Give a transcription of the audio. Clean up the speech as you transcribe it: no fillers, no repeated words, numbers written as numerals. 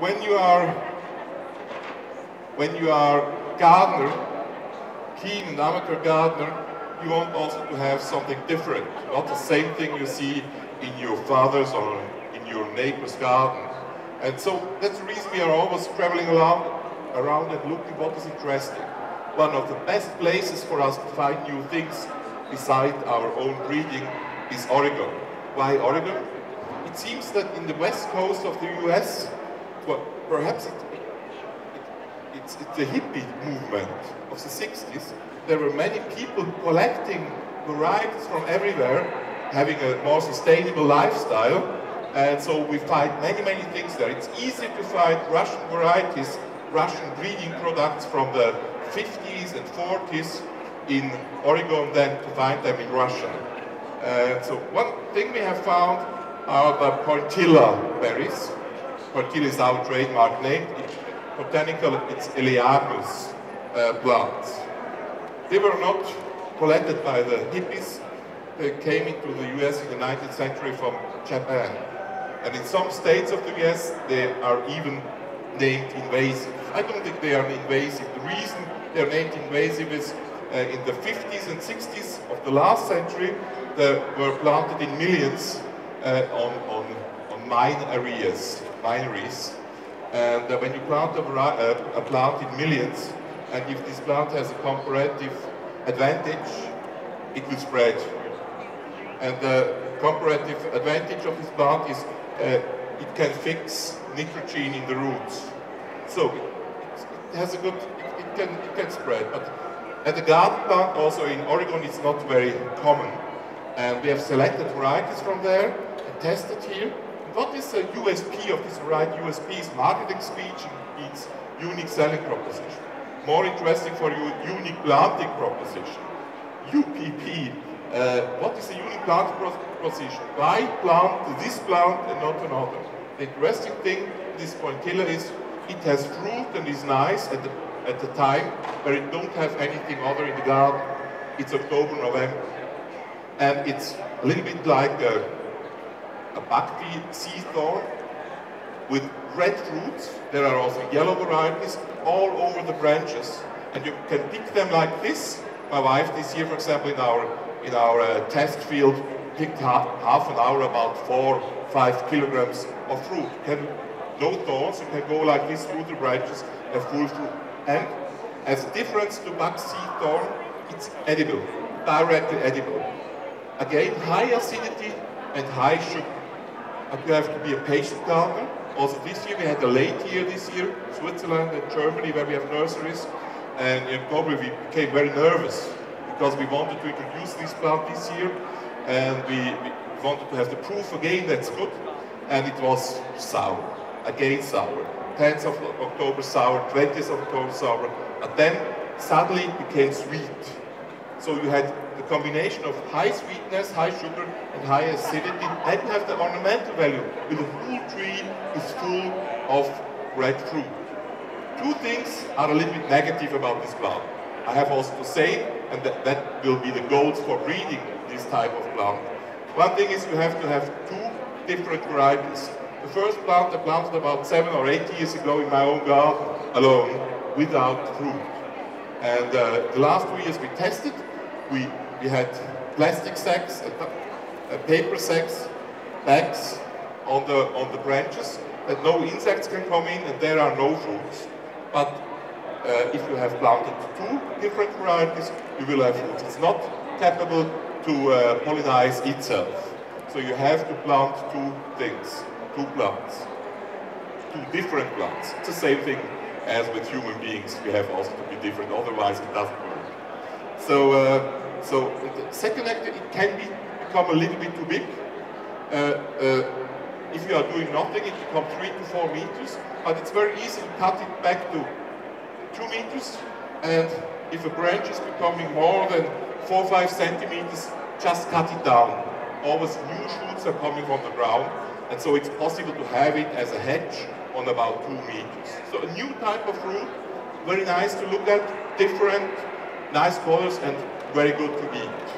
when you are gardener, keen and amateur gardener, you want also to have something different, not the same thing you see in your father's or in your neighbor's garden. And so that's the reason we are always traveling around and looking what is interesting. One of the best places for us to find new things beside our own breeding is Oregon. Why Oregon? It seems that in the west coast of the US, well, perhaps it's the hippie movement of the 60s. There were many people collecting varieties from everywhere, having a more sustainable lifestyle, and so we find many things there. It's easy to find Russian varieties, Russian breeding products from the 50s and 40s in Oregon than to find them in Russia. So one thing we have found are the Pointilla berries. Pointilla is our trademark name. Botanically, it's Eleagnus plants. They were not collected by the hippies. They came into the US in the 19th century from Japan. And in some states of the US, they are even named invasive. I don't think they are invasive. The reason they're named invasive is in the 50s and 60s of the last century, they were planted in millions on mine areas, wineries. And when you plant a plant in millions, and if this plant has a comparative advantage, it will spread. And the comparative advantage of this plant is it can fix nitrogen in the roots. So it has a good, it can spread. But at the garden plant, also in Oregon, it's not very common. And we have selected varieties from there and tested here. And what is the USP of this variety? USP is marketing speech, means unique selling proposition. More interesting for you, unique planting proposition. UPP, what is the unique planting proposition? Why plant this plant and not another? The interesting thing with this Pointilla is it has fruit and is nice at the time where it don't have anything other in the garden. It's October, November. And it's a little bit like a buckwheat sea thorn with red fruits. There are also yellow varieties all over the branches. And you can pick them like this. My wife this year, for example, in our test field, picked half an hour about 4-5 kilograms of fruit. No thorns, you can go like this through the branches, have full fruit. And as a difference to buckseed thorn, it's edible, directly edible. Again, high acidity and high sugar. But you have to be a patient gardener. Also this year, we had a late year this year, Switzerland and Germany, where we have nurseries. And probably we became very nervous because we wanted to introduce this plant this year. And we wanted to have the proof again, that's good. And it was sour, again sour. 10th of October sour, 20th of October sour. But then suddenly it became sweet. So you had the combination of high sweetness, high sugar, and high acidity, and you have the ornamental value. With the whole tree is full of red fruit. Two things are a little bit negative about this plant. I have also to say, and that will be the goals for breeding this type of plant. One thing is you have to have two different varieties. The first plant I planted about 7 or 8 years ago in my own garden, alone, without fruit. And the last 2 years we tested. We had plastic sacks, paper sacks, bags on the branches that no insects can come in and there are no fruits. But if you have planted two different varieties, you will have fruits. It's not capable to pollinize itself. So you have to plant two things, two plants, two different plants. It's the same thing as with human beings. We have also to be different, otherwise it doesn't work. So the second hectare, it can become a little bit too big. If you are doing nothing, it becomes 3 to 4 meters, but it's very easy to cut it back to 2 meters. And if a branch is becoming more than 4 or 5 centimeters, just cut it down. Always new shoots are coming from the ground, and so it's possible to have it as a hedge on about 2 meters. So a new type of fruit, very nice to look at, different, nice colors, and very good to eat.